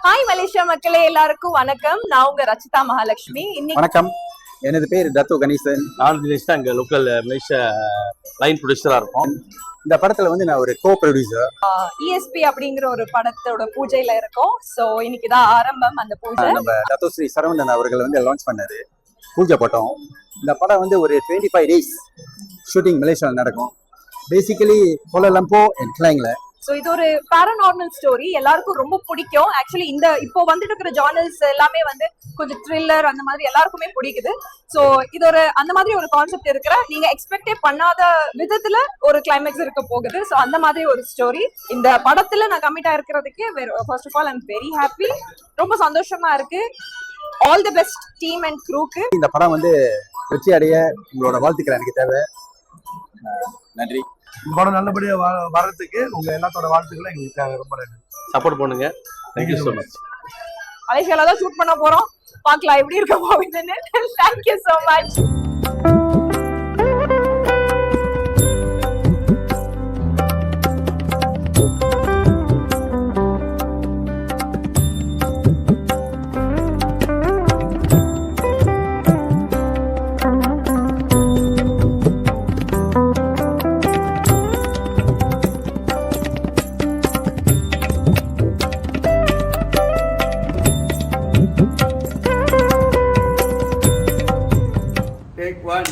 Hi Malaysia மக்களே, எல்லாருக்கும் வணக்கம். நான் உங்க ரச்சிதா மகாலட்சுமி. வணக்கம், எனது பேர் தத்து கணேசன். நான் தினேஷ் அங்கே லோக்கல் மலேசியா லைன் ப்ரொடியூசராக இருக்கும். இந்த படத்துல வந்து நான் ஒரு கோ ப்ரொடியூசர். ESP அப்படிங்கிற ஒரு படத்தோட பூஜையில இருக்கோம். ஸோ இன்னைக்கு தான் ஆரம்பம் அந்த பூஜை. நம்ம தத்து ஸ்ரீ சரவணன் அவர்கள் வந்து லான்ச் பண்ணாரு பூஜை படம். இந்த படம் வந்து ஒரு 25 days ஷூட்டிங் மலேசியாவில் நடக்கும். பேசிக்கலி கோலாலம்பூர் அண்ட் கிளாங்ல. ஸோ இது ஒரு பாராநார்மல் ஸ்டோரி, எல்லாருக்கும் ரொம்ப பிடிக்கும். ஆக்சுவலி இந்த இப்போ வந்துட்டு இருக்கிற ஜானல்ஸ் எல்லாமே வந்து கொஞ்சம் த்ரில்லர் அந்த மாதிரி எல்லாருக்குமே பிடிக்குது. ஸோ இது ஒரு அந்த மாதிரி ஒரு கான்செப்ட் இருக்கிற, நீங்க எக்ஸ்பெக்டே பண்ணாத விதத்துல ஒரு கிளைமேக்ஸ் இருக்க போகுது. ஸோ அந்த மாதிரி ஒரு ஸ்டோரி. இந்த படத்துல நான் கமிட் ஆயிருக்கிறதுக்கு first of all I'm very happy. ரொம்ப சந்தோஷமா இருக்கு. All the best team and க்ரூக்கு. இந்த படம் வந்து வெற்றி அடைய உங்களோட வாழ்த்துக்கள் எனக்கு தேவை. நன்றி. இந்த படம் நல்லபடியா வர்றதுக்கு உங்க எல்லாத்தோட வாழ்த்துக்களும் எங்களுக்கு ரொம்ப நன்றி. சப்போர்ட் பண்ணுங்க. Thank you so much. மலேசியால தான் ஷூட் பண்ண போறோம், பார்க்கலாம் எப்படி இருக்க போகுதுன்னு. Thank you so much. Take one.